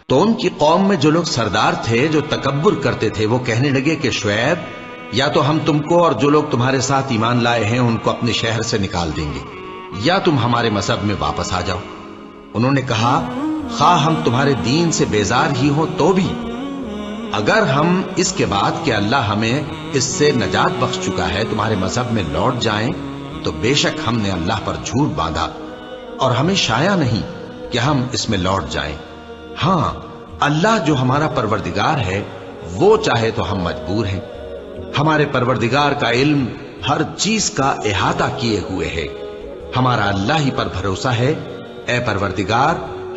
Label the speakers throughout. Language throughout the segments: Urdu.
Speaker 1: تو ان کی قوم میں جو لوگ سردار تھے جو تکبر کرتے تھے وہ کہنے لگے کہ شعیب، یا تو ہم تم کو اور جو لوگ تمہارے ساتھ ایمان لائے ہیں ان کو اپنے شہر سے نکال دیں گے، یا تم ہمارے مذہب میں واپس آ جاؤ۔ انہوں نے کہا، خواہ ہم تمہارے دین سے بیزار ہی ہوں تو بھی، اگر ہم اس کے بعد کہ اللہ ہمیں اس سے نجات بخش چکا ہے تمہارے مذہب میں لوٹ جائیں تو بے شک ہم نے اللہ پر جھوٹ باندھا اور ہمیں شایع نہیں کہ ہم اس میں لوٹ جائیں۔ ہاں، اللہ جو ہمارا پروردگار ہے وہ چاہے تو ہم مجبور ہیں۔ ہمارے پروردگار کا علم ہر چیز کا احاطہ کیے ہوئے ہے۔ ہمارا اللہ ہی پر بھروسہ ہے۔ اے پروردگار،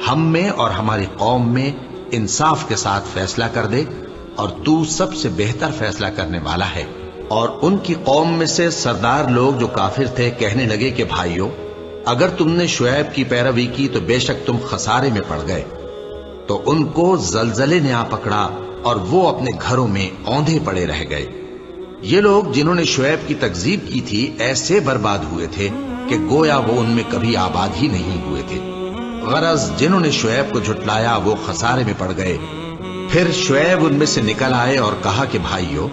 Speaker 1: ہم میں اور ہماری قوم میں انصاف کے ساتھ فیصلہ کر دے، اور تو سب سے بہتر فیصلہ کرنے والا ہے۔ اور ان کی قوم میں سے سردار لوگ جو کافر تھے کہنے لگے کہ بھائیو، اگر تم نے شعیب کی پیروی کی تو بے شک تم خسارے میں پڑ گئے۔ تو ان کو زلزلے نے آ پکڑا اور وہ اپنے گھروں میں اوندھے پڑے رہ گئے۔ یہ لوگ جنہوں نے شعیب کی تکذیب کی تھی ایسے برباد ہوئے تھے کہ گویا وہ ان میں کبھی آباد ہی نہیں ہوئے تھے۔ غرض جنہوں نے شعیب کو جھٹلایا وہ خسارے میں پڑ گئے۔ پھر شعیب ان میں سے نکل آئے اور کہا کہ بھائیو،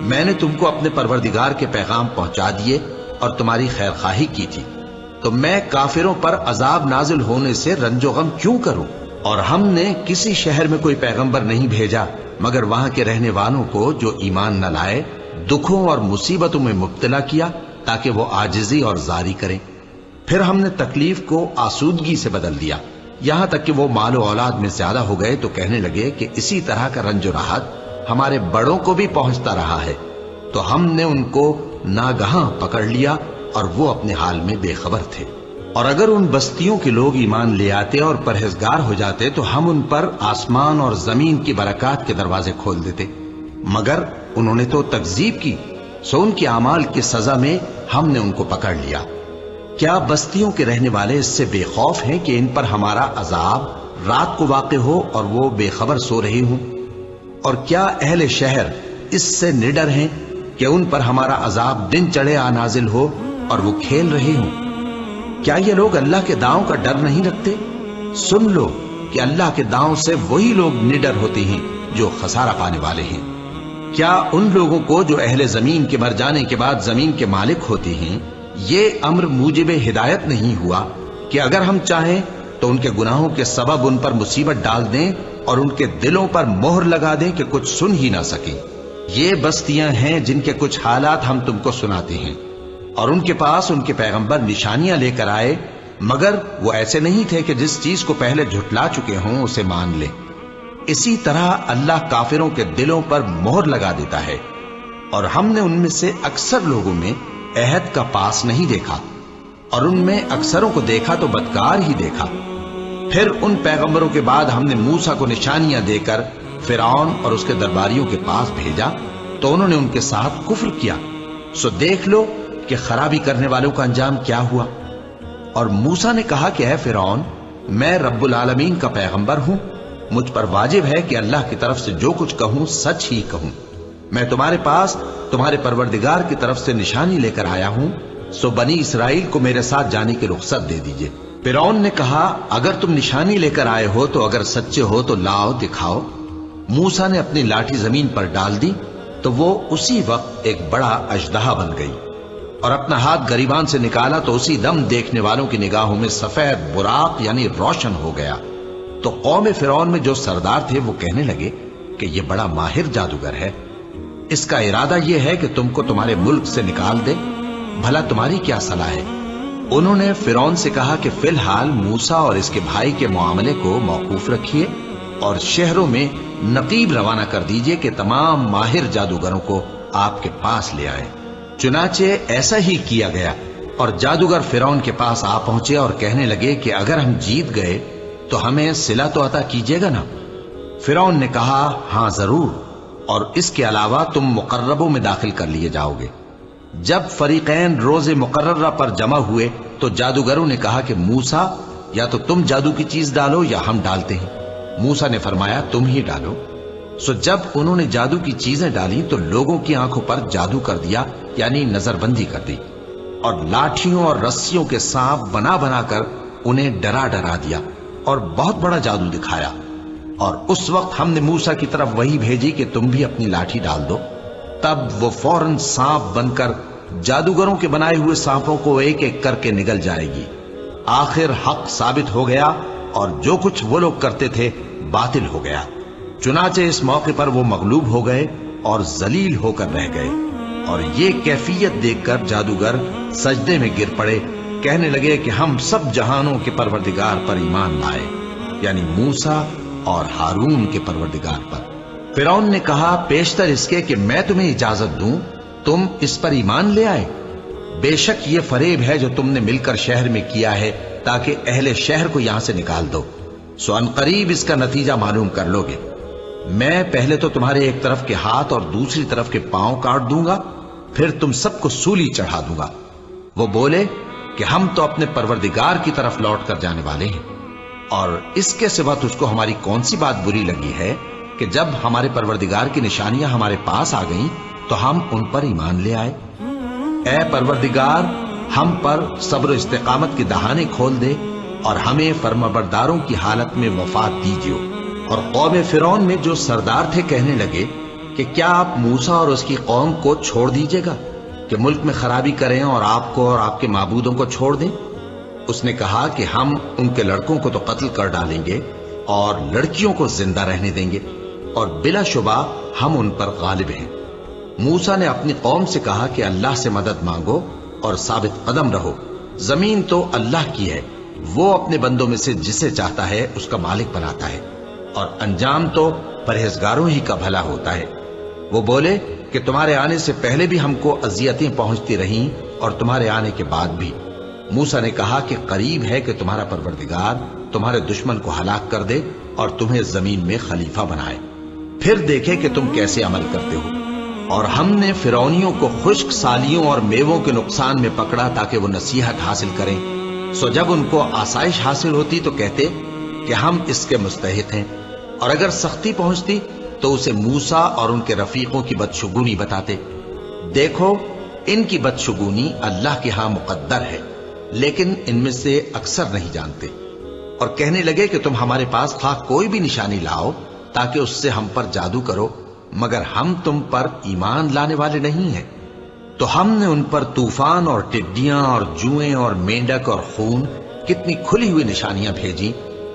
Speaker 1: میں نے تم کو اپنے پروردگار کے پیغام پہنچا دیے اور تمہاری خیر خواہی کی تھی، تو میں کافروں پر عذاب نازل ہونے سے رنج و غم کیوں کروں؟ اور ہم نے کسی شہر میں کوئی پیغمبر نہیں بھیجا مگر وہاں کے رہنے والوں کو جو ایمان نہ لائے دکھوں اور مصیبتوں میں مبتلا کیا تاکہ وہ عاجزی اور زاری کریں۔ پھر ہم نے تکلیف کو آسودگی سے بدل دیا، یہاں تک کہ وہ مال و اولاد میں زیادہ ہو گئے تو کہنے لگے کہ اسی طرح کا رنج و راحت ہمارے بڑوں کو بھی پہنچتا رہا ہے۔ تو ہم نے ان کو ناگہاں پکڑ لیا اور وہ اپنے حال میں بے خبر تھے۔ اور اگر ان بستیوں کے لوگ ایمان لے آتے اور پرہیزگار ہو جاتے تو ہم ان پر آسمان اور زمین کی برکات کے دروازے کھول دیتے، مگر انہوں نے تو تکذیب کی، سو ان کے اعمال کی سزا میں ہم نے ان کو پکڑ لیا۔ کیا بستیوں کے رہنے والے اس سے بے خوف ہیں کہ ان پر ہمارا عذاب رات کو واقع ہو اور وہ بے خبر سو رہے ہوں؟ اور کیا اہل شہر اس سے نڈر ہیں کہ ان پر ہمارا عذاب دن چڑھے آ نازل ہو اور وہ کھیل رہے ہوں؟ کیا یہ لوگ اللہ کے داؤں کا ڈر نہیں رکھتے؟ سن لو کہ اللہ کے داؤں سے وہی لوگ نڈر ہوتے ہیں جو خسارہ پانے والے ہیں۔ کیا ان لوگوں کو جو اہل زمین کے مر جانے کے بعد زمین کے مالک ہوتے ہیں یہ امر موجب ہدایت نہیں ہوا کہ اگر ہم چاہیں تو ان کے گناہوں کے سبب ان پر مصیبت ڈال دیں اور ان کے دلوں پر مہر لگا دیں کہ کچھ سن ہی نہ سکیں؟ یہ بستیاں ہیں جن کے کچھ حالات ہم تم کو سناتے ہیں، اور ان کے پاس ان کے پیغمبر نشانیاں لے کر آئے، مگر وہ ایسے نہیں تھے کہ جس چیز کو پہلے جھٹلا چکے ہوں اسے مان لیں۔ اسی طرح اللہ کافروں کے دلوں پر مہر لگا دیتا ہے، اور ہم نے ان میں سے اکثر لوگوں میں عہد کا پاس نہیں دیکھا، اور ان میں اکثروں کو دیکھا تو بدکار ہی دیکھا۔ پھر ان پیغمبروں کے بعد ہم نے موسیٰ کو نشانیاں دے کر فرعون اور اس کے درباریوں کے پاس بھیجا تو انہوں نے ان کے ساتھ کفر کیا، سو دیکھ لو کہ خرابی کرنے والوں کا انجام کیا ہوا۔ اور موسیٰ نے کہا کہ اے فرعون، میں رب العالمین کا پیغمبر ہوں، مجھ پر واجب ہے کہ اللہ کی طرف سے جو کچھ کہوں سچ ہی کہوں۔ میں تمہارے پاس تمہارے پروردگار کی طرف سے نشانی لے کر آیا ہوں، سو بنی اسرائیل کو میرے ساتھ جانے کی رخصت دے دیجئے۔ فرعون نے کہا، اگر تم نشانی لے کر آئے ہو تو اگر سچے ہو تو لاؤ دکھاؤ۔ موسیٰ نے اپنی لاٹھی زمین پر ڈال دی تو وہ اسی وقت ایک بڑا اژدہا بن گئی، اور اپنا ہاتھ گریبان سے نکالا تو اسی دم دیکھنے والوں کی نگاہوں میں سفید براق یعنی روشن ہو گیا۔ تو قوم فرعون میں جو سردار تھے وہ کہنے لگے کہ یہ بڑا ماہر جادوگر ہے، اس کا ارادہ یہ ہے کہ تم کو تمہارے ملک سے نکال دے، بھلا تمہاری کیا صلاح ہے؟ انہوں نے فرعون سے کہا کہ فی الحال موسیٰ اور اس کے بھائی کے معاملے کو موقوف رکھیے اور شہروں میں نقیب روانہ کر دیجئے کہ تمام ماہر جادوگروں کو آپ کے پاس لے آئے۔ چنانچہ ایسا ہی کیا گیا، اور جادوگر فرعون کے پاس آ پہنچے اور کہنے لگے کہ اگر ہم جیت گئے تو ہمیں صلہ تو عطا کیجیے گا نا؟ فرعون نے کہا، ہاں ضرور، اور اس کے علاوہ تم مقربوں میں داخل کر لیے جاؤ گے۔ جب فریقین روز مقررہ پر جمع ہوئے تو جادوگروں نے کہا کہ موسیٰ، یا تو تم جادو کی چیز ڈالو یا ہم ڈالتے ہیں۔ موسیٰ نے فرمایا، تم ہی ڈالو۔ سو جب انہوں نے جادو کی چیزیں ڈالی تو لوگوں کی آنکھوں پر جادو کر دیا، یعنی نظر بندی کر دی، اور لاٹھیوں اور رسیوں کے سانپ بنا بنا کر انہیں ڈرا ڈرا دیا اور بہت بڑا جادو دکھایا۔ اور اس وقت ہم نے موسیٰ کی طرف وہی بھیجی کہ تم بھی اپنی لاٹھی ڈال دو، تب وہ فوراً سانپ بن کر جادوگروں کے بنائے ہوئے سانپوں کو ایک ایک کر کے نگل جائے گی۔ آخر حق ثابت ہو گیا اور جو کچھ وہ لوگ کرتے تھے باطل ہو گیا۔ چنانچہ اس موقع پر وہ مغلوب ہو گئے اور ذلیل ہو کر رہ گئے، اور یہ کیفیت دیکھ کر جادوگر سجدے میں گر پڑے، کہنے لگے کہ ہم سب جہانوں کے پروردگار پر ایمان لائے، یعنی موسیٰ اور ہارون کے پروردگار پر۔ فرعون نے کہا پیشتر اس کے کہ میں تمہیں اجازت دوں تم اس پر ایمان لے آئے؟ بے شک یہ فریب ہے جو تم نے مل کر شہر میں کیا ہے تاکہ اہل شہر کو یہاں سے نکال دو، سو ان قریب اس کا نتیجہ معلوم کر لو گے۔ میں پہلے تو تمہارے ایک طرف کے ہاتھ اور دوسری طرف کے پاؤں کاٹ دوں گا، پھر تم سب کو سولی چڑھا دوں گا۔ وہ بولے کہ ہم تو اپنے پروردگار کی طرف لوٹ کر جانے والے ہیں، اور اس کے سوا تجھ کو ہماری کون سی بات بری لگی ہے کہ جب ہمارے پروردگار کی نشانیاں ہمارے پاس آ گئیں تو ہم ان پر ایمان لے آئے؟ اے پروردگار، ہم پر صبر و استقامت کے دہانے کھول دے اور ہمیں فرمانبرداروں کی حالت میں وفات دیجیے۔ اور قوم فرعون میں جو سردار تھے کہنے لگے کہ کیا آپ موسیٰ اور اس کی قوم کو چھوڑ دیجیے گا کہ ملک میں خرابی کریں اور آپ کو اور آپ کے معبودوں کو چھوڑ دیں؟ اس نے کہا کہ ہم ان کے لڑکوں کو تو قتل کر ڈالیں گے اور لڑکیوں کو زندہ رہنے دیں گے، اور بلا شبہ ہم ان پر غالب ہیں۔ موسیٰ نے اپنی قوم سے کہا کہ اللہ سے مدد مانگو اور ثابت قدم رہو، زمین تو اللہ کی ہے، وہ اپنے بندوں میں سے جسے چاہتا ہے اس کا مالک بناتا ہے، اور انجام تو پرہیزگاروں ہی کا بھلا ہوتا ہے۔ وہ بولے کہ تمہارے آنے سے پہلے بھی ہم کو اذیتیں پہنچتی رہیں اور تمہارے آنے کے بعد بھی۔ موسیٰ نے کہا کہ قریب ہے کہ تمہارا پروردگار تمہارے دشمن کو ہلاک کر دے اور تمہیں زمین میں خلیفہ بنائے، پھر دیکھے کہ تم کیسے عمل کرتے ہو۔ اور ہم نے فرعونیوں کو خشک سالیوں اور میووں کے نقصان میں پکڑا تاکہ وہ نصیحت حاصل کریں، سو جب ان کو آسائش حاصل ہوتی تو کہتے کہ ہم اس کے مستحق ہیں، اور اگر سختی پہنچتی تو اسے موسیٰ اور ان کے رفیقوں کی بدشگونی بتاتے۔ دیکھو ان کی بدشگونی اللہ کے ہاں مقدر ہے، لیکن ان میں سے اکثر نہیں جانتے۔ اور کہنے لگے کہ تم ہمارے پاس خواہ کوئی بھی نشانی لاؤ تاکہ اس سے ہم پر جادو کرو، مگر ہم تم پر ایمان لانے والے نہیں ہیں۔ تو ہم نے ان پر طوفان اور ٹڈیاں اور جوئیں اور مینڈک اور خون کتنی کھلی ہوئی نشانیاں بھیجی،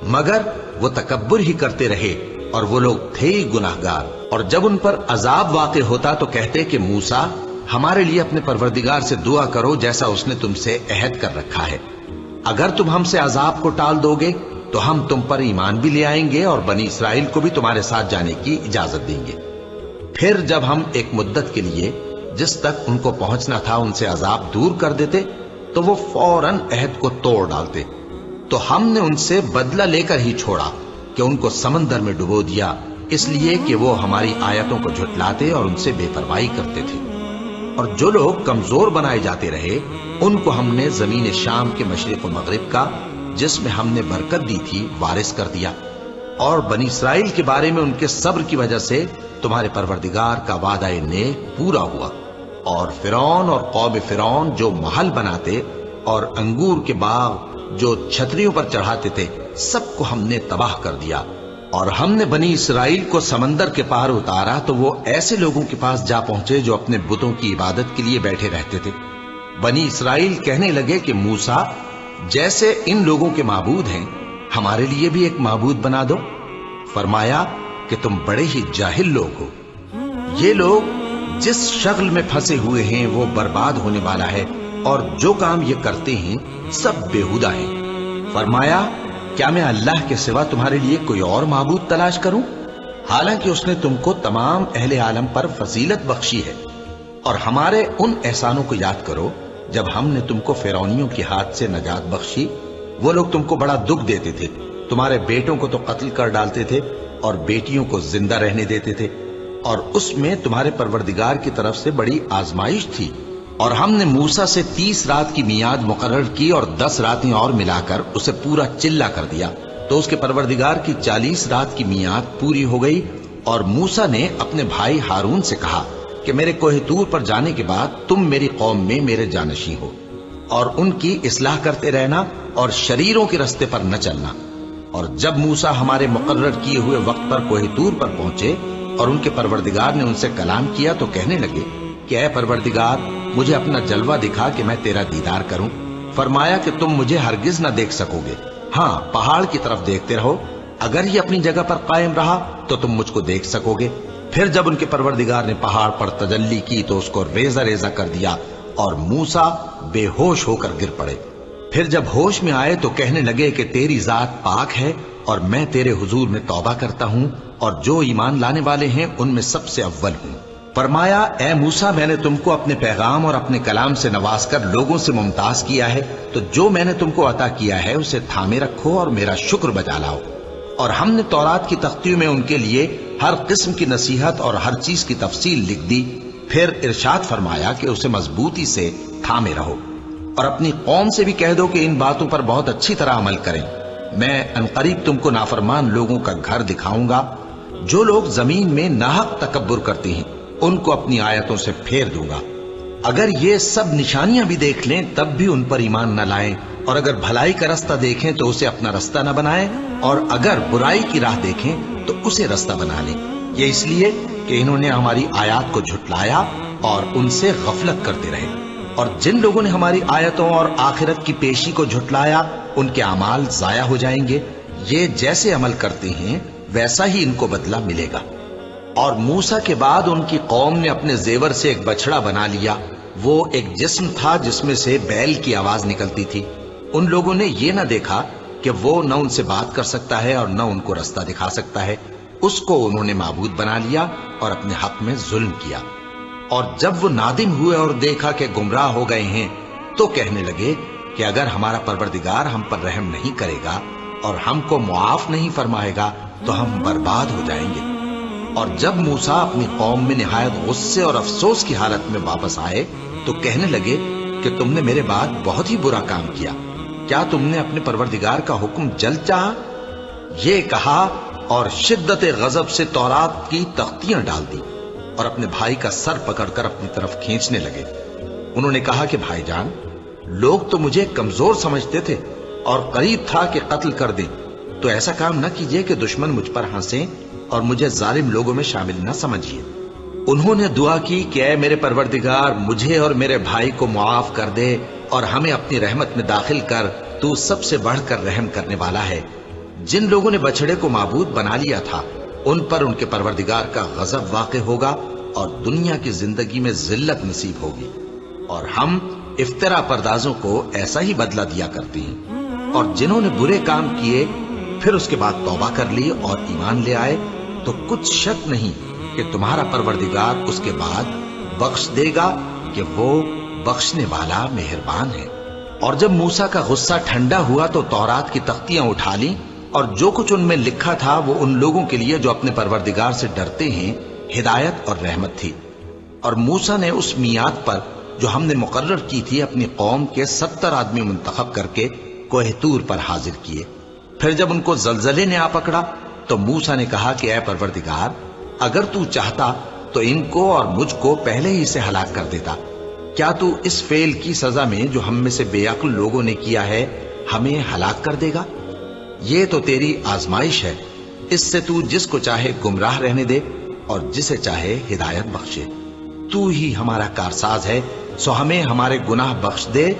Speaker 1: مگر وہ تکبر ہی کرتے رہے اور وہ لوگ تھے ہی گناہگار۔ اور جب ان پر عذاب واقع ہوتا تو کہتے کہ موسیٰ ہمارے لیے اپنے پروردگار سے دعا کرو جیسا اس نے تم سے عہد کر رکھا ہے، اگر تم ہم سے عذاب کو ٹال دو گے تو ہم تم پر ایمان بھی لے آئیں گے اور بنی اسرائیل کو بھی تمہارے ساتھ جانے کی اجازت دیں گے۔ پھر جب ہم ایک مدت کے لیے جس تک ان کو پہنچنا تھا ان سے عذاب دور کر دیتے تو وہ فوراً عہد کو توڑ ڈالتے، تو ہم نے ان سے بدلہ لے کر ہی چھوڑا کہ ان کو سمندر میں ڈبو دیا، اس لیے کہ وہ ہماری آیتوں کو جھٹلاتے اور ان سے بے پرواہی کرتے تھے۔ اور جو لوگ کمزور بنائے جاتے رہے ان کو ہم نے زمین شام کے مشرق و مغرب کا جس میں ہم نے برکت دی تھی وارث کر دیا۔ اور بنی اسرائیل کے بارے میں ان کے صبر کی وجہ سے تمہارے پروردگار کا وعدہ نیک پورا ہوا۔ اور فرعون اور قوم فرعون جو محل بناتے اور انگور کے باغ جو چھتریوں پر چڑھاتے تھے سب کو ہم نے تباہ کر دیا۔ اور ہم نے بنی اسرائیل کو سمندر کے پار اتارا تو وہ ایسے لوگوں کے پاس جا پہنچے جو اپنے بتوں کی عبادت کے لیے بیٹھے رہتے تھے۔ بنی اسرائیل کہنے لگے کہ موسیٰ جیسے ان لوگوں کے معبود ہیں ہمارے لیے بھی ایک معبود بنا دو۔ فرمایا کہ تم بڑے ہی جاہل لوگ ہو، یہ لوگ جس شغل میں پھنسے ہوئے ہیں وہ برباد ہونے والا ہے، اور جو کام یہ کرتے ہیں سب بےہودہ ہیں۔ فرمایا کیا میں اللہ کے سوا تمہارے لیے کوئی اور معبود تلاش کروں، حالانکہ اس نے تم کو تمام اہل عالم پر فضیلت بخشی ہے۔ اور ہمارے ان احسانوں کو یاد کرو جب ہم نے تم کو فرعونیوں کے ہاتھ سے نجات بخشی، وہ لوگ تم کو بڑا دکھ دیتے تھے، تمہارے بیٹوں کو تو قتل کر ڈالتے تھے اور بیٹیوں کو زندہ رہنے دیتے تھے، اور اس میں تمہارے پروردگار کی طرف سے بڑی آزمائش تھی۔ اور ہم نے موسیٰ سے 30 رات کی میعاد مقرر کی اور 10 راتیں اور ملا کر اسے پورا چلا کر دیا، تو اس کے پروردگار کی 40 رات کی میعاد پوری ہو گئی۔ اور موسیٰ نے اپنے بھائی ہارون سے کہا کہ میرے کوہ طور پر جانے کے بعد تم میری قوم میں میرے جانشین ہو، اور ان کی اصلاح کرتے رہنا اور شریروں کے رستے پر نہ چلنا۔ اور جب موسیٰ ہمارے مقرر کیے ہوئے وقت پر کوہ طور پر پہنچے اور ان کے پروردگار نے ان سے کلام کیا تو کہنے لگے کہ اے پروردگار مجھے اپنا جلوہ دکھا کہ میں تیرا دیدار کروں۔ فرمایا کہ تم مجھے ہرگز نہ دیکھ سکو گے، ہاں پہاڑ کی طرف دیکھتے رہو، اگر یہ اپنی جگہ پر قائم رہا تو تم مجھ کو دیکھ سکو گے۔ پھر جب ان کے پروردگار نے پہاڑ پر تجلی کی تو اس کو ریزہ ریزہ کر دیا اور موسیٰ بے ہوش ہو کر گر پڑے۔ پھر جب ہوش میں آئے تو کہنے لگے کہ تیری ذات پاک ہے اور میں تیرے حضور میں توبہ کرتا ہوں اور جو ایمان لانے والے ہیں ان میں سب سے اول ہوں۔ فرمایا اے موسیٰ میں نے تم کو اپنے پیغام اور اپنے کلام سے نواز کر لوگوں سے ممتاز کیا ہے، تو جو میں نے تم کو عطا کیا ہے اسے تھامے رکھو اور میرا شکر بجا لاؤ۔ اور ہم نے تورات کی تختیوں میں ان کے لیے ہر قسم کی نصیحت اور ہر چیز کی تفصیل لکھ دی۔ پھر ارشاد فرمایا کہ اسے مضبوطی سے تھامے رہو اور اپنی قوم سے بھی کہہ دو کہ ان باتوں پر بہت اچھی طرح عمل کریں۔ میں انقریب تم کو نافرمان لوگوں کا گھر دکھاؤں گا، جو لوگ زمین میں ناحق تکبر کرتے ہیں ان کو اپنی آیتوں سے پھیر دوں گا۔ اگر یہ سب نشانیاں بھی دیکھ لیں تب بھی ان پر ایمان نہ لائیں، اور اگر بھلائی کا رستہ دیکھیں تو اسے اپنا رستہ نہ بنائیں، اور اگر برائی کی راہ دیکھیں تو اسے رستہ بنا لیں۔ یہ اس لیے کہ انہوں نے ہماری آیات کو جھٹلایا اور ان سے غفلت کرتے رہے۔ اور جن لوگوں نے ہماری آیتوں اور آخرت کی پیشی کو جھٹلایا ان کے اعمال ضائع ہو جائیں گے۔ یہ جیسے عمل کرتے ہیں ویسا ہی ان کو بدلہ ملے گا۔ اور موسیٰ کے بعد ان کی قوم نے اپنے زیور سے ایک بچڑا بنا لیا، وہ ایک جسم تھا جس میں سے بیل کی آواز نکلتی تھی۔ ان لوگوں نے یہ نہ دیکھا کہ وہ نہ ان سے بات کر سکتا ہے اور نہ ان کو رستہ دکھا سکتا ہے، اس کو انہوں نے معبود بنا لیا اور اپنے حق میں ظلم کیا۔ اور جب وہ نادم ہوئے اور دیکھا کہ گمراہ ہو گئے ہیں تو کہنے لگے کہ اگر ہمارا پروردگار ہم پر رحم نہیں کرے گا اور ہم کو معاف نہیں فرمائے گا تو ہم برباد ہو جائیں گے۔ اور جب موسیٰ اپنی قوم میں نہایت غصے اور افسوس کی حالت میں واپس آئے تو کہنے لگے کہ تم نے میرے بعد بہت ہی برا کام کیا، کیا تم نے اپنے پروردگار کا حکم جلد چاہا؟ یہ کہا اور شدت غضب سے تورات کی تختیاں ڈال دی اور اپنے بھائی کا سر پکڑ کر اپنی طرف کھینچنے لگے۔ انہوں نے کہا کہ بھائی جان، لوگ تو مجھے کمزور سمجھتے تھے اور قریب تھا کہ قتل کر دیں، تو ایسا کام نہ کیجیے کہ دشمن مجھ پر ہنسیں اور مجھے ظالم لوگوں میں شامل نہ سمجھیے۔ انہوں نے دعا کی کہ اے میرے پروردگار مجھے اور میرے بھائی کو معاف کر دے اور ہمیں اپنی رحمت میں داخل کر، تو سب سے بڑھ کر رحم کرنے والا ہے۔ جن لوگوں نے بچڑے کو معبود بنا لیا تھا ان پر ان کے پروردگار کا غضب واقع ہوگا اور دنیا کی زندگی میں ذلت نصیب ہوگی، اور ہم افترا پردازوں کو ایسا ہی بدلہ دیا کرتے ہیں۔ اور جنہوں نے برے کام کیے پھر اس کے بعد توبہ کر لی اور ایمان لے آئے تو کچھ شک نہیں کہ تمہارا پروردگار اس کے بعد بخش دے گا کہ وہ بخشنے والا مہربان ہے۔ اور جب موسیٰ کا غصہ ٹھنڈا ہوا تو تورات کی تختیاں اٹھا لی، اور جو کچھ ان میں لکھا تھا وہ ان لوگوں کے لیے جو اپنے پروردگار سے ڈرتے ہیں ہدایت اور رحمت تھی۔ اور موسیٰ نے اس میعاد پر جو ہم نے مقرر کی تھی اپنی قوم کے 70 آدمی منتخب کر کے کوہ طور پر حاضر کیے۔ پھر جب ان کو زلزلے نے آ پکڑا تو موسیٰ نے کہا کہ اے پروردگار اگر تو چاہتا تو ان کو اور مجھ کو پہلے ہی سے ہلاک کر دیتا، کیا تو اس فعل کی سزا میں جو ہم میں سے بے عقل لوگوں نے کیا ہے ہمیں ہلاک کر دے گا؟ یہ تو تیری آزمائش ہے، اس سے تو جس کو چاہے گمراہ رہنے دے اور جسے چاہے ہدایت بخشے۔ تو ہی ہمارا کارساز ہے، سو ہمیں ہمارے گناہ بخش دے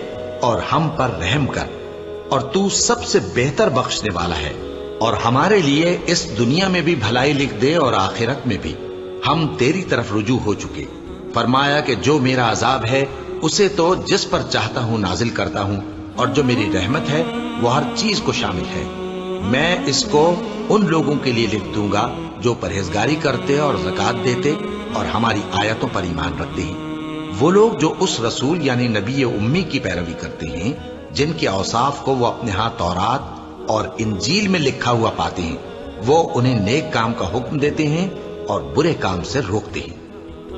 Speaker 1: اور ہم پر رحم کر، اور تو سب سے بہتر بخشنے والا ہے، اور ہمارے لیے اس دنیا میں بھی بھلائی لکھ دے اور آخرت میں بھی۔ ہم تیری طرف رجوع ہو چکے۔ فرمایا کہ جو میرا عذاب ہے اسے تو جس پر چاہتا ہوں نازل کرتا ہوں، اور جو میری رحمت ہے وہ ہر چیز کو شامل ہے۔ میں اس کو ان لوگوں کے لیے لکھ دوں گا جو پرہیزگاری کرتے اور زکوٰۃ دیتے اور ہماری آیتوں پر ایمان رکھتے ہیں، وہ لوگ جو اس رسول یعنی نبی امی کی پیروی کرتے ہیں جن کے اوصاف کو وہ اپنے ہاں تورات اور انجیل میں لکھا ہوا پاتے ہیں۔ وہ انہیں نیک کام کا حکم دیتے ہیں اور برے کام سے روکتے ہیں،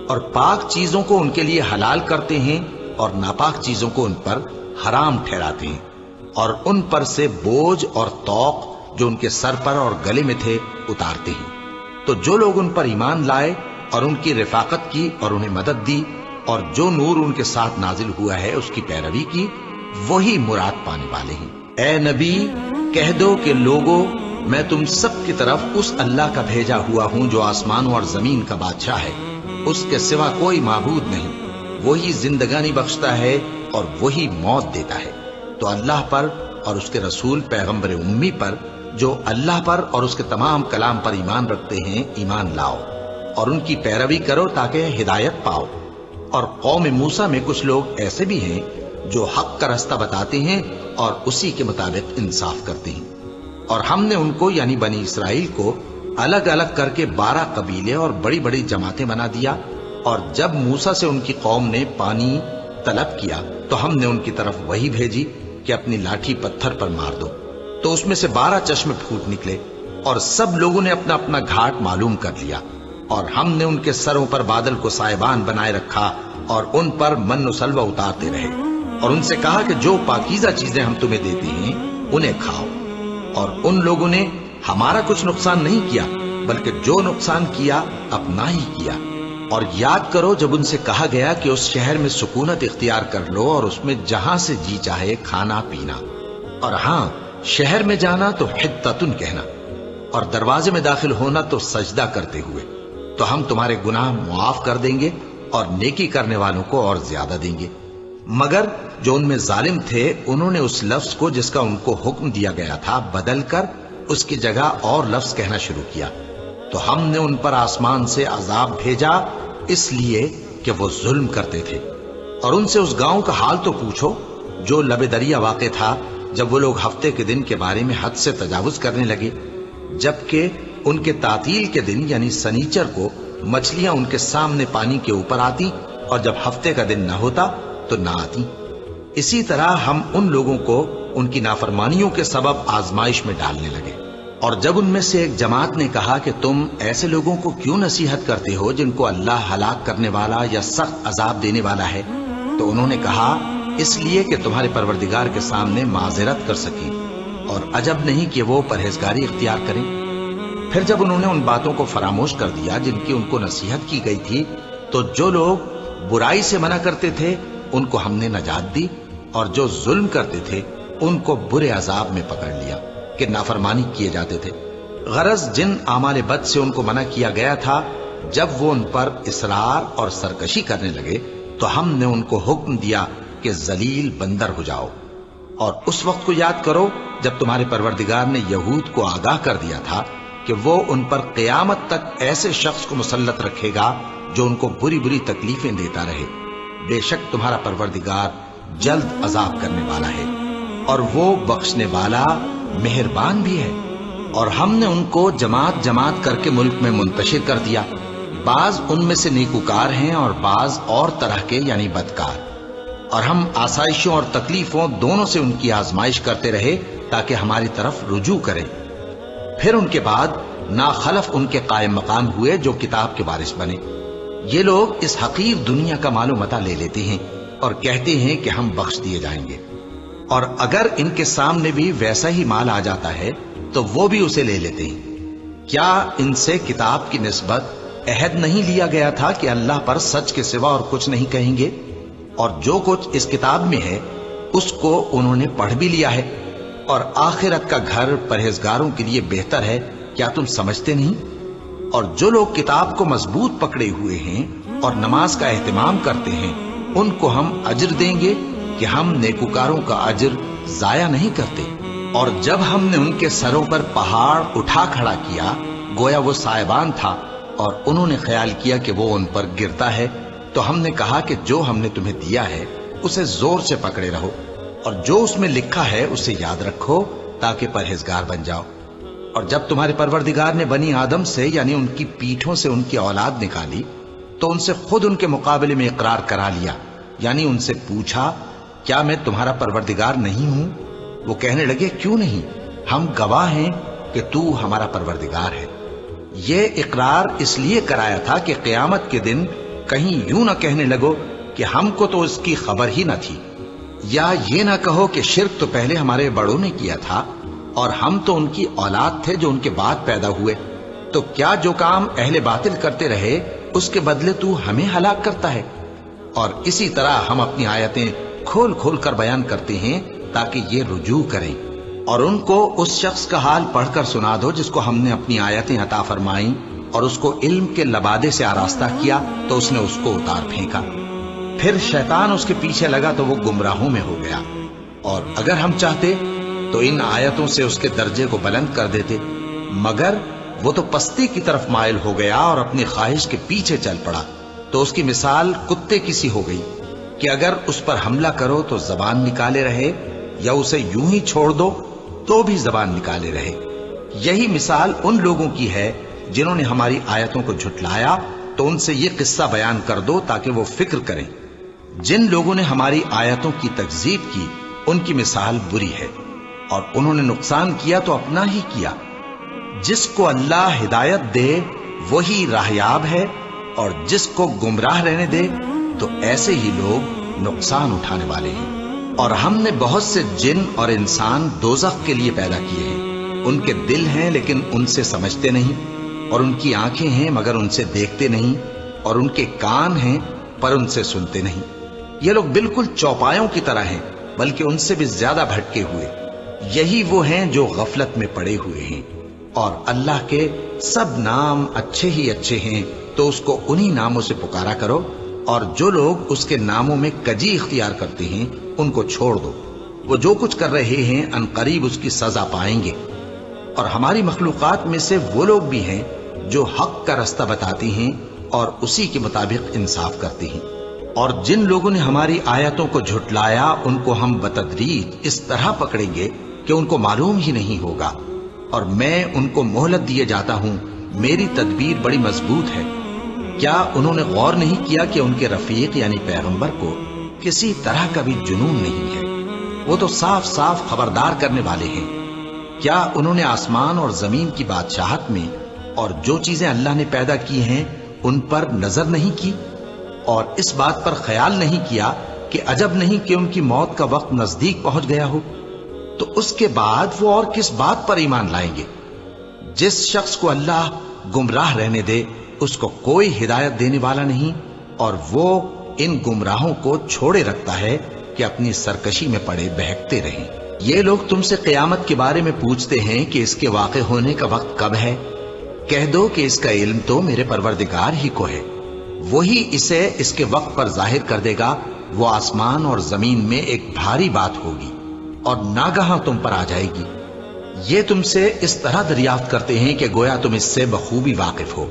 Speaker 1: اور پاک چیزوں کو ان کے لیے حلال کرتے ہیں اور ناپاک چیزوں کو ان پر حرام ٹھہراتے ہیں، اور ان پر سے بوجھ اور طوق جو ان کے سر پر اور گلے میں تھے اتارتے ہیں۔ تو جو لوگ ان پر ایمان لائے اور ان کی رفاقت کی اور انہیں مدد دی اور جو نور ان کے ساتھ نازل ہوا ہے اس کی پیروی کی، وہی مراد پانے والے ہیں۔ اے نبی کہہ دو کہ لوگوں میں تم سب کی طرف اس اللہ کا بھیجا ہوا ہوں جو آسمانوں اور زمین کا بادشاہ ہے، اس کے سوا کوئی معبود نہیں، وہی زندگانی بخشتا ہے اور وہی موت دیتا ہے۔ تو اللہ پر اور اس کے رسول پیغمبر امی پر جو اللہ پر اور اس کے تمام کلام پر ایمان رکھتے ہیں ایمان لاؤ اور ان کی پیروی کرو تاکہ ہدایت پاؤ۔ اور قوم موسیٰ میں کچھ لوگ ایسے بھی ہیں جو حق کا رستہ بتاتے ہیں اور اسی کے مطابق انصاف کرتے ہیں۔ اور ہم نے ان کو یعنی بنی اسرائیل کو الگ الگ کر کے 12 قبیلے اور بڑی بڑی جماعتیں بنا دیا، اور جب موسیٰ سے ان کی قوم نے پانی طلب کیا تو ہم نے ان کی طرف وہی بھیجی کہ اپنی لاٹھی پتھر پر مار دو، تو اس میں سے 12 چشمے پھوٹ نکلے، اور سب لوگوں نے اپنا اپنا گھاٹ معلوم کر لیا۔ اور ہم نے ان کے سروں پر بادل کو سائبان بنائے رکھا اور ان پر من و سلوہ اتارتے رہے، اور ان سے کہا کہ جو پاکیزہ چیزیں ہم تمہیں دیتے ہیں انہیں کھاؤ۔ اور ان لوگوں نے ہمارا کچھ نقصان نہیں کیا، بلکہ جو نقصان کیا اپنا ہی کیا۔ اور یاد کرو جب ان سے کہا گیا کہ اس شہر میں سکونت اختیار کر لو اور اس میں جہاں سے جی چاہے کھانا پینا، اور ہاں شہر میں جانا تو حطتن کہنا، اور دروازے میں داخل ہونا تو سجدہ کرتے ہوئے، تو ہم تمہارے گناہ معاف کر دیں گے اور نیکی کرنے والوں کو اور زیادہ دیں گے۔ مگر جو ان میں ظالم تھے انہوں نے اس لفظ کو جس کا ان کو حکم دیا گیا تھا بدل کر اس کی جگہ اور لفظ کہنا شروع کیا، تو ہم نے ان پر آسمان سے عذاب بھیجا اس لیے کہ وہ ظلم کرتے تھے۔ اور ان سے اس گاؤں کا حال تو پوچھو جو لب دریا واقع تھا، جب وہ لوگ ہفتے کے دن کے بارے میں حد سے تجاوز کرنے لگے، جبکہ ان کے تعطیل کے دن یعنی سنیچر کو مچھلیاں ان کے سامنے پانی کے اوپر آتی، اور جب ہفتے کا دن نہ ہوتا تو نہ آتی۔ اسی طرح ہم ان لوگوں کو ان کی نافرمانیوں کے سبب آزمائش میں ڈالنے لگے۔ اور جب ان میں سے ایک جماعت نے کہا کہ تم ایسے لوگوں کو کیوں نصیحت کرتے ہو جن کو اللہ ہلاک کرنے والا یا سخت عذاب دینے والا ہے، تو انہوں نے کہا اس لیے کہ تمہارے پروردگار کے سامنے معذرت کر سکیں، اور عجب نہیں کہ وہ پرہیزگاری اختیار کریں۔ پھر جب انہوں نے ان باتوں کو فراموش کر دیا جن کی ان کو نصیحت کی گئی تھی، تو جو لوگ برائی سے منع کرتے تھے ان کو ہم نے نجات دی، اور جو ظلم کرتے تھے ان کو برے عذاب میں پکڑ لیا کہ نافرمانی کیے جاتے تھے۔ غرض جن اعمال بد سے ان کو منع کیا گیا تھا، جب وہ ان پر اصرار اور سرکشی کرنے لگے تو ہم نے ان کو حکم دیا کہ ذلیل بندر ہو جاؤ۔ اور اس وقت کو یاد کرو جب تمہارے پروردگار نے یہود کو آگاہ کر دیا تھا کہ وہ ان پر قیامت تک ایسے شخص کو مسلط رکھے گا جو ان کو بری بری تکلیفیں دیتا رہے۔ بے شک تمہارا پروردگار جلد عذاب کرنے والا ہے، اور وہ بخشنے والا مہربان بھی ہے۔ اور ہم نے ان کو جماعت جماعت کر کے ملک میں منتشر کر دیا، بعض ان میں سے نیکوکار ہیں اور بعض اور طرح کے یعنی بدکار۔ اور ہم آسائشوں اور تکلیفوں دونوں سے ان کی آزمائش کرتے رہے تاکہ ہماری طرف رجوع کریں۔ پھر ان کے بعد ناخلف ان کے قائم مقام ہوئے جو کتاب کے وارث بنے۔ یہ لوگ اس حقیر دنیا کا مال و متاع لے لیتے ہیں اور کہتے ہیں کہ ہم بخش دیے جائیں گے، اور اگر ان کے سامنے بھی ویسا ہی مال آ جاتا ہے تو وہ بھی اسے لے لیتے ہیں۔ کیا ان سے کتاب کی نسبت عہد نہیں لیا گیا تھا کہ اللہ پر سچ کے سوا اور کچھ نہیں کہیں گے؟ اور جو کچھ اس کتاب میں ہے اس کو انہوں نے پڑھ بھی لیا ہے، اور آخرت کا گھر پرہیزگاروں کے لیے بہتر ہے، کیا تم سمجھتے نہیں؟ اور جو لوگ کتاب کو مضبوط پکڑے ہوئے ہیں اور نماز کا اہتمام کرتے ہیں ان کو ہم اجر دیں گے کہ ہم نیکوکاروں کا اجر ضائع نہیں کرتے۔ اور جب ہم نے ان کے سروں پر پہاڑ اٹھا کھڑا کیا گویا وہ سائبان تھا، اور انہوں نے خیال کیا کہ وہ ان پر گرتا ہے، تو ہم نے کہا کہ جو ہم نے تمہیں دیا ہے اسے زور سے پکڑے رہو، اور جو اس میں لکھا ہے اسے یاد رکھو تاکہ پرہیزگار بن جاؤ۔ اور جب تمہارے پروردگار نے بنی آدم سے یعنی ان کی پیٹھوں سے ان کی اولاد نکالی تو ان سے خود ان کے مقابلے میں اقرار کرا لیا، یعنی ان سے پوچھا کیا میں تمہارا پروردگار نہیں ہوں؟ وہ کہنے لگے کیوں نہیں، ہم گواہ ہیں کہ تو ہمارا پروردگار ہے۔ یہ اقرار اس لیے کرایا تھا کہ قیامت کے دن کہیں یوں نہ کہنے لگو کہ ہم کو تو اس کی خبر ہی نہ تھی، یا یہ نہ کہو کہ شرک تو پہلے ہمارے بڑوں نے کیا تھا اور ہم تو ان کی اولاد تھے جو ان کے بعد پیدا ہوئے، تو کیا جو کام اہل باطل کرتے رہے اس کے بدلے تو ہمیں ہلاک کرتا ہے؟ اور اسی طرح ہم اپنی آیتیں کھول کھول کر بیان کرتے ہیں تاکہ یہ رجوع کریں۔ اور ان کو اس شخص کا حال پڑھ کر سنا دو جس کو ہم نے اپنی آیتیں عطا فرمائیں اور اس کو علم کے لبادے سے آراستہ کیا تو اس نے اس کو اتار پھینکا، پھر شیطان اس کے پیچھے لگا تو وہ گمراہوں میں ہو گیا، اور اگر ہم چاہتے تو ان آیتوں سے اس کے درجے کو بلند کر دیتے، مگر وہ تو پستی کی طرف مائل ہو گیا اور اپنی خواہش کے پیچھے چل پڑا، تو اس کی مثال کتے کی سی ہو گئی کہ اگر اس پر حملہ کرو تو زبان نکالے رہے، یا اسے یوں ہی چھوڑ دو تو بھی زبان نکالے رہے۔ یہی مثال ان لوگوں کی ہے جنہوں نے ہماری آیتوں کو جھٹلایا، تو ان سے یہ قصہ بیان کر دو تاکہ وہ فکر کریں۔ جن لوگوں نے ہماری آیتوں کی تکذیب کی ان کی مثال بری ہے، اور انہوں نے نقصان کیا تو اپنا ہی کیا۔ جس کو اللہ ہدایت دے وہی راہیاب ہے، اور جس کو گمراہ رہنے دے تو ایسے ہی لوگ نقصان اٹھانے والے ہیں۔ اور ہم نے بہت سے جن اور انسان دوزخ کے لیے پیدا کیے ہیں، ان کے دل ہیں لیکن ان سے سمجھتے نہیں، اور ان کی آنکھیں ہیں مگر ان سے دیکھتے نہیں، اور ان کے کان ہیں پر ان سے سنتے نہیں۔ یہ لوگ بالکل چوپایوں کی طرح ہیں، بلکہ ان سے بھی زیادہ بھٹکے ہوئے۔ یہی وہ ہیں جو غفلت میں پڑے ہوئے ہیں۔ اور اللہ کے سب نام اچھے ہی اچھے ہیں، تو اس کو انہی ناموں سے پکارا کرو، اور جو لوگ اس کے ناموں میں کجی اختیار کرتے ہیں ان کو چھوڑ دو۔ وہ جو کچھ کر رہے ہیں ان قریب اس کی سزا پائیں گے۔ اور ہماری مخلوقات میں سے وہ لوگ بھی ہیں جو حق کا رستہ بتاتی ہیں اور اسی کے مطابق انصاف کرتی ہیں۔ اور جن لوگوں نے ہماری آیتوں کو جھٹلایا ان کو ہم بتدریج اس طرح پکڑیں گے کہ ان کو معلوم ہی نہیں ہوگا، اور میں ان کو مہلت دیے جاتا ہوں، میری تدبیر بڑی مضبوط ہے۔ کیا انہوں نے غور نہیں کیا کہ ان کے رفیق یعنی پیغمبر کو کسی طرح کا بھی جنون نہیں ہے؟ وہ تو صاف صاف خبردار کرنے والے ہیں۔ کیا انہوں نے آسمان اور زمین کی بادشاہت میں اور جو چیزیں اللہ نے پیدا کی ہیں ان پر نظر نہیں کی، اور اس بات پر خیال نہیں کیا کہ عجب نہیں کہ ان کی موت کا وقت نزدیک پہنچ گیا ہو؟ تو اس کے بعد وہ اور کس بات پر ایمان لائیں گے؟ جس شخص کو اللہ گمراہ رہنے دے اس کو کوئی ہدایت دینے والا نہیں، اور وہ ان گمراہوں کو چھوڑے رکھتا ہے کہ اپنی سرکشی میں پڑے بہکتے رہیں۔ یہ لوگ تم سے قیامت کے بارے میں پوچھتے ہیں کہ اس کے واقع ہونے کا وقت کب ہے؟ کہہ دو کہ اس کا علم تو میرے پروردگار ہی کو ہے، وہی اسے اس کے وقت پر ظاہر کر دے گا۔ وہ آسمان اور زمین میں ایک بھاری بات ہوگی اور ناگہاں تم پر آ جائے گی۔ یہ تم سے اس طرح دریافت کرتے ہیں کہ گویا تم اس سے بخوبی واقف ہو۔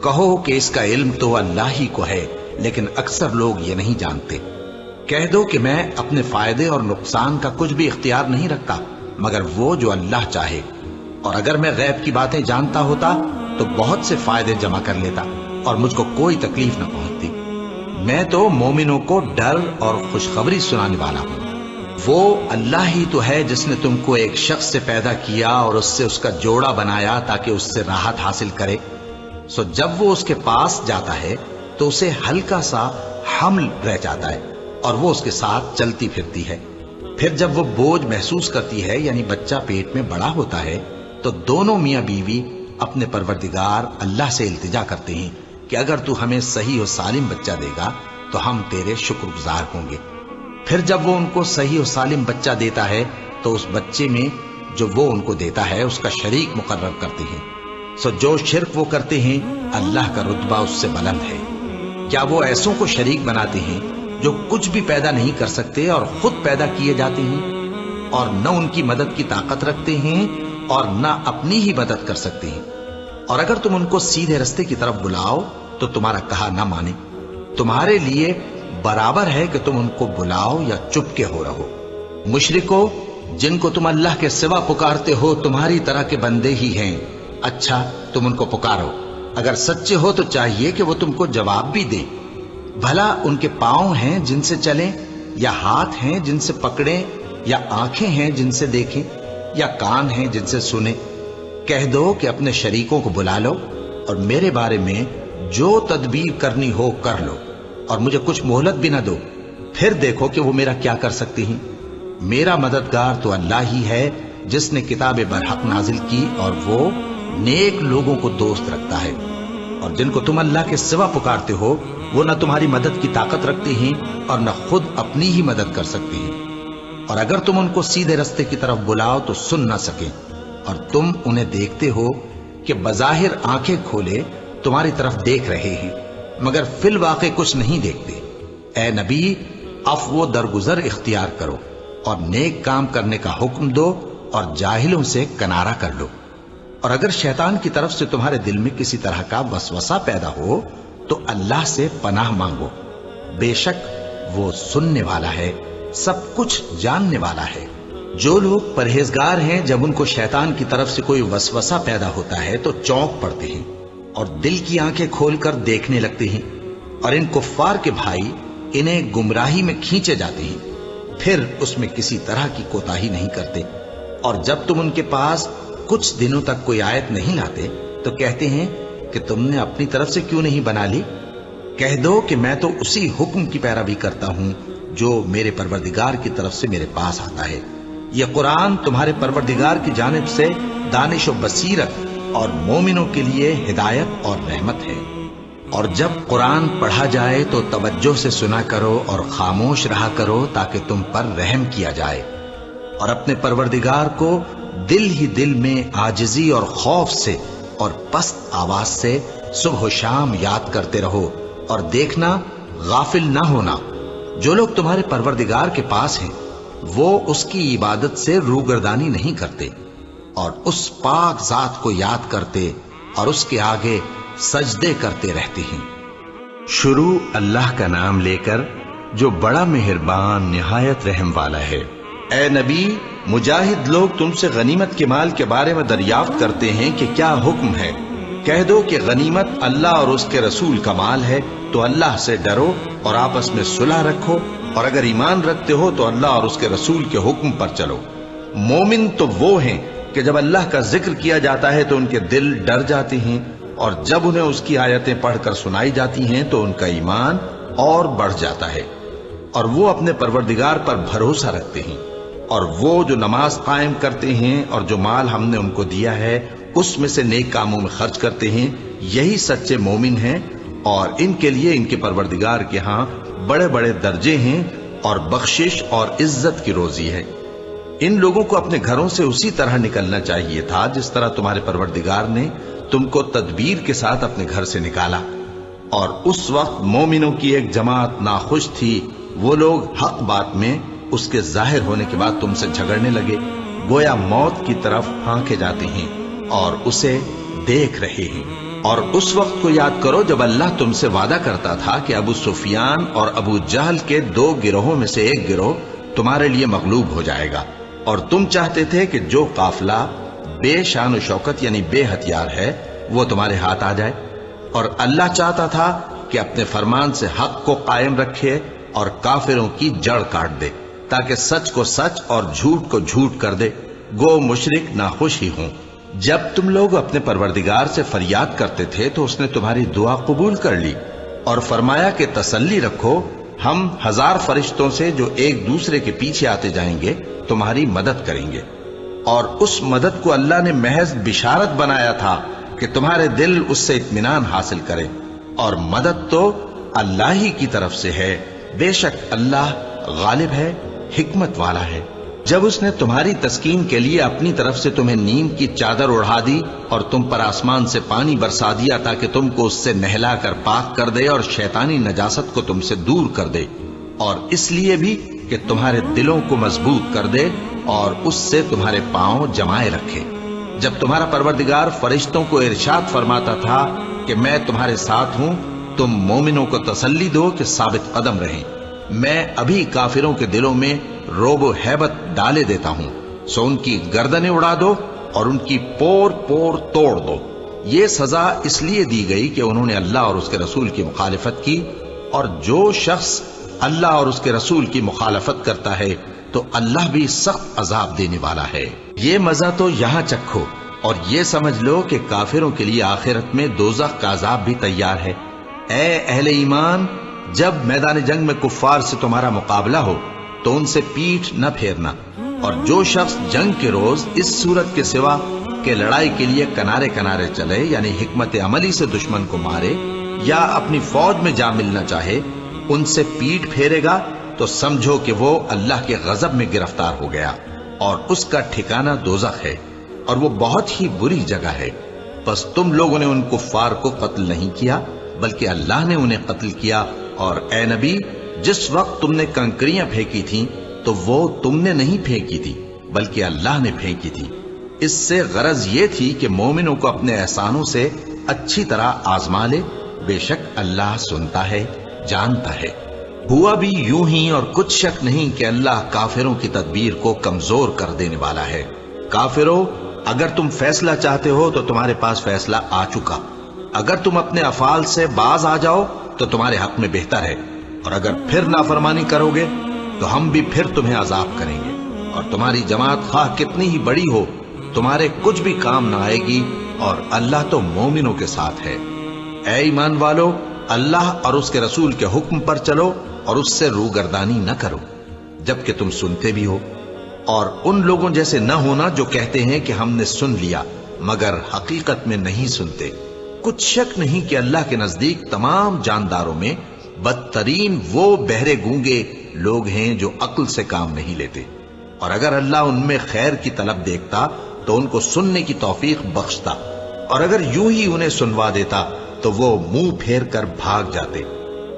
Speaker 1: کہو کہ اس کا علم تو اللہ ہی کو ہے، لیکن اکثر لوگ یہ نہیں جانتے۔ کہہ دو کہ میں اپنے فائدے اور نقصان کا کچھ بھی اختیار نہیں رکھتا مگر وہ جو اللہ چاہے، اور اگر میں غیب کی باتیں جانتا ہوتا تو بہت سے فائدے جمع کر لیتا اور مجھ کو کوئی تکلیف نہ پہنچتی۔ میں تو مومنوں کو ڈر اور خوشخبری سنانے والا ہوں۔ وہ اللہ ہی تو ہے جس نے تم کو ایک شخص سے پیدا کیا اور اس سے اس کا جوڑا بنایا تاکہ اس سے راحت حاصل کرے۔ سو جب وہ اس کے پاس جاتا ہے تو اسے ہلکا سا حمل رہ جاتا ہے اور وہ اس کے ساتھ چلتی پھرتی ہے۔ پھر جب وہ بوجھ محسوس کرتی ہے یعنی بچہ پیٹ میں بڑا ہوتا ہے تو دونوں میاں بیوی اپنے پروردگار اللہ سے التجا کرتے ہیں کہ اگر تو ہمیں صحیح و سالم بچہ دے گا تو ہم تیرے شکر گزار ہوں گے۔ پھر جب وہ ان کو صحیح و سالم بچہ دیتا ہے تو اس بچے میں جو وہ ان کو دیتا ہے اس کا شریک مقرر کرتے ہیں۔ سو جو شرک وہ کرتے ہیں اللہ کا رتبہ اس سے بلند ہے۔ کیا وہ ایسوں کو شریک بناتے ہیں جو کچھ بھی پیدا نہیں کر سکتے اور خود پیدا کیے جاتے ہیں، اور نہ ان کی مدد کی طاقت رکھتے ہیں اور نہ اپنی ہی مدد کر سکتے ہیں؟ اور اگر تم ان کو سیدھے رستے کی طرف بلاؤ تو تمہارا کہا نہ مانے۔ تمہارے لیے برابر ہے کہ تم ان کو بلاؤ یا چپ کے ہو رہو۔ مشرکو، جن کو تم اللہ کے سوا پکارتے ہو تمہاری طرح کے بندے ہی ہیں۔ اچھا تم ان کو پکارو، اگر سچے ہو تو چاہیے کہ وہ تم کو جواب بھی دیں۔ بھلا ان کے پاؤں ہیں جن سے چلیں، یا ہاتھ ہیں جن سے پکڑیں، یا آنکھیں ہیں جن سے دیکھیں، یا کان ہیں جن سے سنیں؟ کہہ دو کہ اپنے شریکوں کو بلا لو اور میرے بارے میں جو تدبیر کرنی ہو کر لو، اور مجھے کچھ مہلت بھی نہ دو، پھر دیکھو کہ وہ میرا کیا کر سکتی ہیں۔ میرا مددگار تو اللہ ہی ہے جس نے کتاب برحق نازل کی، اور وہ نیک لوگوں کو دوست رکھتا ہے۔ اور جن کو تم اللہ کے سوا پکارتے ہو وہ نہ تمہاری مدد کی طاقت رکھتے ہیں اور نہ خود اپنی ہی مدد کر سکتے ہیں۔ اور اگر تم ان کو سیدھے رستے کی طرف بلاؤ تو سن نہ سکیں، اور تم انہیں دیکھتے ہو کہ بظاہر آنکھیں کھولے تمہاری طرف دیکھ رہے ہیں مگر فی الواقع کچھ نہیں دیکھتے۔ اے نبی، عفو و درگزر اختیار کرو اور نیک کام کرنے کا حکم دو اور جاہلوں سے کنارہ کر لو۔ اور اگر شیطان کی طرف سے تمہارے دل میں کسی طرح کا وسوسہ پیدا ہو تو اللہ سے پناہ مانگو، بے شک وہ سننے والا ہے، سب کچھ جاننے والا ہے۔ جو لوگ پرہیزگار ہیں جب ان کو شیطان کی طرف سے کوئی وسوسہ پیدا ہوتا ہے تو چونک پڑتے ہیں اور دل کی آنکھیں کھول کر دیکھنے لگتے ہیں، اور ان کفار کے بھائی انہیں گمراہی میں کھینچے جاتے ہیں، پھر اس میں کسی طرح کی کوتاہی نہیں کرتے۔ اور جب تم ان کے پاس کچھ دنوں تک کوئی آیت نہیں لاتے تو کہتے ہیں کہ تم نے اپنی طرف سے کیوں نہیں بنا لی؟ کہہ دو کہ میں تو اسی حکم کی پیروی کرتا ہوں جو میرے پروردگار کی طرف سے میرے پاس آتا ہے۔ یہ قرآن تمہارے پروردگار کی جانب سے دانش و بصیرت اور مومنوں کے لیے ہدایت اور رحمت ہے۔ اور جب قرآن پڑھا جائے تو توجہ سے سنا کرو اور خاموش رہا کرو تاکہ تم پر رحم کیا جائے، اور اپنے پروردگار کو دل ہی دل میں عاجزی اور خوف سے اور پست آواز سے صبح و شام یاد کرتے رہو، اور دیکھنا غافل نہ ہونا، جو لوگ تمہارے پروردگار کے پاس ہیں وہ اس کی عبادت سے روگردانی نہیں کرتے اور اس پاک ذات کو یاد کرتے اور اس کے آگے سجدے کرتے رہتے ہیں۔ شروع اللہ کا نام لے کر جو بڑا مہربان نہایت رحم والا ہے۔ اے نبی، مجاہد لوگ تم سے غنیمت کے مال کے بارے میں دریافت کرتے ہیں کہ کیا حکم ہے۔ کہہ دو کہ غنیمت اللہ اور اس کے رسول کا مال ہے، تو اللہ سے ڈرو اور آپس میں صلح رکھو، اور اگر ایمان رکھتے ہو تو اللہ اور اس کے رسول کے حکم پر چلو۔ مومن تو وہ ہیں کہ جب اللہ کا ذکر کیا جاتا ہے تو ان کے دل ڈر جاتے ہیں، اور جب انہیں اس کی آیتیں پڑھ کر سنائی جاتی ہیں تو ان کا ایمان اور بڑھ جاتا ہے، اور وہ اپنے پروردگار پر بھروسہ رکھتے ہیں، اور وہ جو نماز قائم کرتے ہیں اور جو مال ہم نے ان کو دیا ہے اس میں سے نیک کاموں میں خرچ کرتے ہیں، یہی سچے مومن ہیں، اور ان کے لیے ان کے پروردگار کے ہاں بڑے بڑے درجے ہیں اور بخشش اور عزت کی روزی ہے۔ ان لوگوں کو اپنے گھروں سے اسی طرح نکلنا چاہیے تھا جس طرح تمہارے پروردگار نے تم کو تدبیر کے ساتھ اپنے گھر سے نکالا، اور اس وقت مومنوں کی ایک جماعت ناخوش تھی، وہ لوگ حق بات میں اس کے ظاہر ہونے کے بعد تم سے جھگڑنے لگے، گویا موت کی طرف ہانکے جاتے ہیں اور اسے دیکھ رہے ہیں۔ اور اس وقت کو یاد کرو جب اللہ تم سے وعدہ کرتا تھا کہ ابو سفیان اور ابو جہل کے 2 گروہوں میں سے ایک گروہ تمہارے لیے مغلوب ہو جائے گا، اور تم چاہتے تھے کہ جو قافلہ بے شان و شوکت یعنی بے ہتھیار ہے وہ تمہارے ہاتھ آ جائے، اور اللہ چاہتا تھا کہ اپنے فرمان سے حق کو قائم رکھے اور کافروں کی جڑ کاٹ دے، تاکہ سچ کو سچ اور جھوٹ کو جھوٹ کر دے، گو مشرک ناخوش ہی ہوں۔ جب تم لوگ اپنے پروردگار سے فریاد کرتے تھے تو اس نے تمہاری دعا قبول کر لی اور فرمایا کہ تسلی رکھو، ہم 1000 فرشتوں سے جو ایک دوسرے کے پیچھے آتے جائیں گے تمہاری مدد کریں گے۔ اور اس مدد کو اللہ نے محض بشارت بنایا تھا کہ تمہارے دل اس سے اطمینان حاصل کریں، اور مدد تو اللہ ہی کی طرف سے ہے، بے شک اللہ غالب ہے، حکمت والا ہے۔ جب اس نے تمہاری تسکین کے لیے اپنی طرف سے تمہیں نیم کی چادر اڑھا دی اور تم پر آسمان سے پانی برسا دیا تاکہ تم کو اس سے نہلا کر پاک کر دے اور شیطانی نجاست کو تم سے دور کر دے، اور اس لیے بھی کہ تمہارے دلوں کو مضبوط کر دے اور اس سے تمہارے پاؤں جمائے رکھے۔ جب تمہارا پروردگار فرشتوں کو ارشاد فرماتا تھا کہ میں تمہارے ساتھ ہوں، تم مومنوں کو تسلی دو کہ ثابت قدم رہیں، میں ابھی کافروں کے دلوں میں روب و ہیبت ڈالے دیتا ہوں، سو ان کی گردنیں اڑا دو اور ان کی پور پور توڑ دو۔ یہ سزا اس لیے دی گئی کہ انہوں نے اللہ اور اس کے رسول کی مخالفت کی، اور جو شخص اللہ اور اس کے رسول کی مخالفت کرتا ہے تو اللہ بھی سخت عذاب دینے والا ہے۔ یہ مزہ تو یہاں چکھو، اور یہ سمجھ لو کہ کافروں کے لیے آخرت میں دوزخ کا عذاب بھی تیار ہے۔ اے اہل ایمان، جب میدان جنگ میں کفار سے تمہارا مقابلہ ہو تو ان سے پیٹھ نہ پھیرنا، اور جو شخص جنگ کے روز اس صورت کے سوا کہ لڑائی کے لیے کنارے کنارے چلے یعنی حکمت عملی سے دشمن کو مارے یا اپنی فوج میں جا ملنا چاہے، ان سے پیٹھ پھیرے گا تو سمجھو کہ وہ اللہ کے غضب میں گرفتار ہو گیا اور اس کا ٹھکانہ دوزخ ہے اور وہ بہت ہی بری جگہ ہے۔ بس تم لوگوں نے ان کفار کو قتل نہیں کیا بلکہ اللہ نے انہیں قتل کیا، اور اے نبی جس وقت تم نے کنکریاں پھینکی تھیں تو وہ تم نے نہیں پھینکی تھی بلکہ اللہ نے پھینکی تھی۔ اس سے غرض یہ تھی کہ مومنوں کو اپنے احسانوں سے اچھی طرح آزما لے، بے شک اللہ سنتا ہے، جانتا ہے۔ ہوا بھی یوں ہی اور کچھ شک نہیں کہ اللہ کافروں کی تدبیر کو کمزور کر دینے والا ہے۔ کافروں، اگر تم فیصلہ چاہتے ہو تو تمہارے پاس فیصلہ آ چکا، اگر تم اپنے افعال سے باز آ جاؤ تو تمہارے حق میں بہتر ہے، اور اگر پھر نافرمانی کرو گے تو ہم بھی پھر تمہیں عذاب کریں گے، اور تمہاری جماعت خواہ کتنی ہی بڑی ہو تمہارے کچھ بھی کام نہ آئے گی، اور اللہ تو مومنوں کے ساتھ ہے۔ اے ایمان والو، اللہ اور اس کے رسول کے حکم پر چلو اور اس سے روگردانی نہ کرو جبکہ تم سنتے بھی ہو، اور ان لوگوں جیسے نہ ہونا جو کہتے ہیں کہ ہم نے سن لیا مگر حقیقت میں نہیں سنتے۔ کچھ شک نہیں کہ اللہ کے نزدیک تمام جانداروں میں بدترین وہ بہرے گونگے لوگ ہیں جو عقل سے کام نہیں لیتے، اور اگر اللہ ان میں خیر کی طلب دیکھتا تو ان کو سننے کی توفیق بخشتا، اور اگر یوں ہی انہیں سنوا دیتا تو وہ منہ پھیر کر بھاگ جاتے۔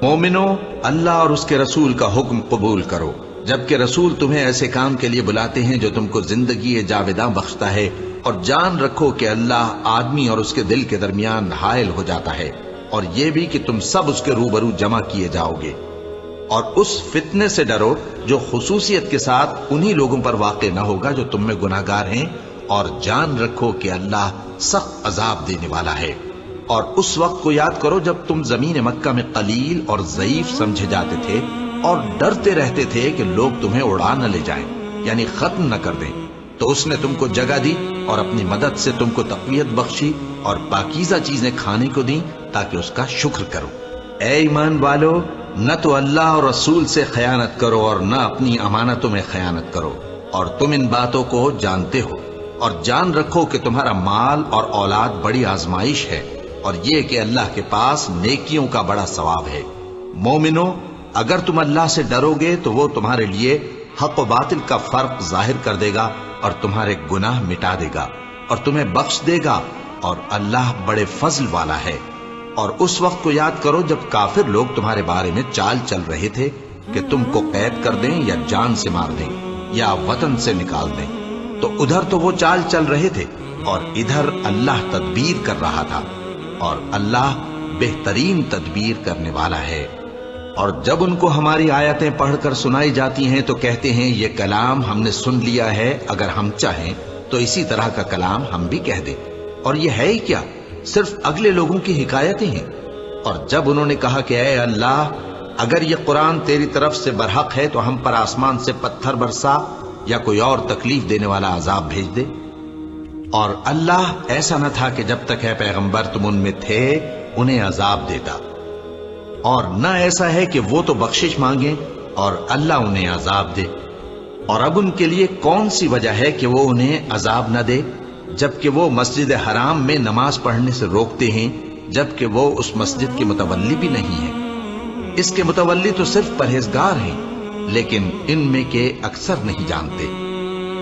Speaker 1: مومنو، اللہ اور اس کے رسول کا حکم قبول کرو جبکہ رسول تمہیں ایسے کام کے لیے بلاتے ہیں جو تم کو زندگی جاوداں بخشتا ہے، اور جان رکھو کہ اللہ آدمی اور اس کے دل کے درمیان حائل ہو جاتا ہے، اور یہ بھی کہ تم سب اس کے روبرو جمع کیے جاؤ گے۔ اور اس فتنے سے ڈرو جو خصوصیت کے ساتھ انہی لوگوں پر واقع نہ ہوگا جو تم میں گناہ گار ہیں، اور جان رکھو کہ اللہ سخت عذاب دینے والا ہے۔ اور اس وقت کو یاد کرو جب تم زمین مکہ میں قلیل اور ضعیف سمجھے جاتے تھے اور ڈرتے رہتے تھے کہ لوگ تمہیں اڑا نہ لے جائیں، یعنی ختم نہ کر دیں، تو اس نے تم کو جگہ دی اور اپنی مدد سے تم کو تقویت بخشی اور پاکیزہ چیزیں کھانے کو دیں تاکہ اس کا شکر کرو۔ اے ایمان والو، نہ تو اللہ اور رسول سے خیانت کرو اور نہ اپنی امانتوں میں خیانت کرو، اور تم ان باتوں کو جانتے ہو، اور جان رکھو کہ تمہارا مال اور اولاد بڑی آزمائش ہے، اور یہ کہ اللہ کے پاس نیکیوں کا بڑا ثواب ہے۔ مومنو، اگر تم اللہ سے ڈرو گے تو وہ تمہارے لیے حق و باطل کا فرق ظاہر کر دے گا اور تمہارے گناہ مٹا دے گا اور تمہیں بخش دے گا، اور اللہ بڑے فضل والا ہے۔ اور اس وقت کو یاد کرو جب کافر لوگ تمہارے بارے میں چال چل رہے تھے کہ تم کو قید کر دیں یا جان سے مار دیں یا وطن سے نکال دیں، تو ادھر تو وہ چال چل رہے تھے اور ادھر اللہ تدبیر کر رہا تھا، اور اللہ بہترین تدبیر کرنے والا ہے۔ اور جب ان کو ہماری آیتیں پڑھ کر سنائی جاتی ہیں تو کہتے ہیں یہ کلام ہم نے سن لیا ہے، اگر ہم چاہیں تو اسی طرح کا کلام ہم بھی کہہ دیں، اور یہ ہے ہی کیا، صرف اگلے لوگوں کی حکایتیں ہیں۔ اور جب انہوں نے کہا کہ اے اللہ، اگر یہ قرآن تیری طرف سے برحق ہے تو ہم پر آسمان سے پتھر برسا یا کوئی اور تکلیف دینے والا عذاب بھیج دے، اور اللہ ایسا نہ تھا کہ جب تک اے پیغمبر تم ان میں تھے انہیں عذاب دیتا، اور نہ ایسا ہے کہ وہ تو بخشش مانگیں اور اللہ انہیں عذاب دے۔ اور اب ان کے لیے کون سی وجہ ہے کہ وہ انہیں عذاب نہ دے، جبکہ وہ مسجد حرام میں نماز پڑھنے سے روکتے ہیں، جبکہ وہ اس مسجد کے متولی بھی نہیں ہیں۔ اس کے متولی تو صرف پرہیزگار ہیں، لیکن ان میں کے اکثر نہیں جانتے۔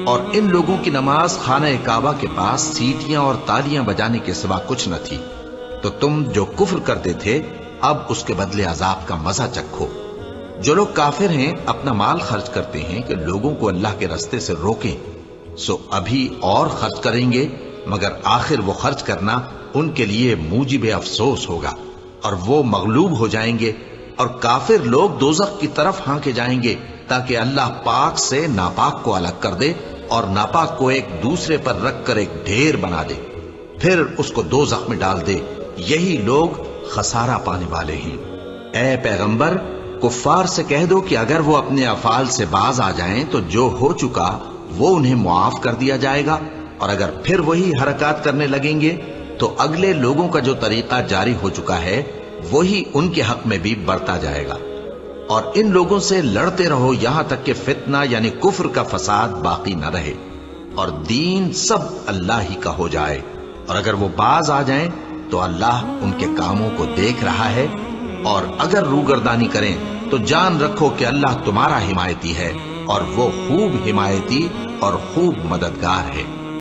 Speaker 1: اور ان لوگوں کی نماز خانہ کعبہ کے پاس سیٹیاں اور تالیاں بجانے کے سوا کچھ نہ تھی، تو تم جو کفر کرتے تھے اب اس کے بدلے عذاب کا مزہ چکھو۔ جو لوگ کافر ہیں اپنا مال خرچ کرتے ہیں کہ لوگوں کو اللہ کے رستے سے روکیں، سو ابھی اور خرچ کریں گے، مگر آخر وہ خرچ کرنا ان کے لیے موجب افسوس ہوگا، اور وہ مغلوب ہو جائیں گے، اور کافر لوگ دوزخ کی طرف ہانکے جائیں گے تاکہ اللہ پاک سے ناپاک کو الگ کر دے اور ناپاک کو ایک دوسرے پر رکھ کر ایک ڈھیر بنا دے، پھر اس کو دوزخ میں ڈال دے۔ یہی لوگ خسارہ پانے والے ہیں۔ اے پیغمبر، کفار سے کہہ دو کہ اگر وہ اپنے افعال سے باز آ جائیں تو جو ہو چکا وہ انہیں معاف کر دیا جائے گا، اور اگر پھر وہی حرکات کرنے لگیں گے تو اگلے لوگوں کا جو طریقہ جاری ہو چکا ہے وہی ان کے حق میں بھی برتا جائے گا۔ اور ان لوگوں سے لڑتے رہو یہاں تک کہ فتنہ یعنی کفر کا فساد باقی نہ رہے اور دین سب اللہ ہی کا ہو جائے، اور اگر وہ باز آ جائیں تو اللہ ان کے کاموں کو دیکھ رہا ہے، اور اگر روگردانی کریں تو جان رکھو کہ اللہ تمہارا حمایتی ہے اور وہ خوب حمایتی اور خوب مددگار ہے۔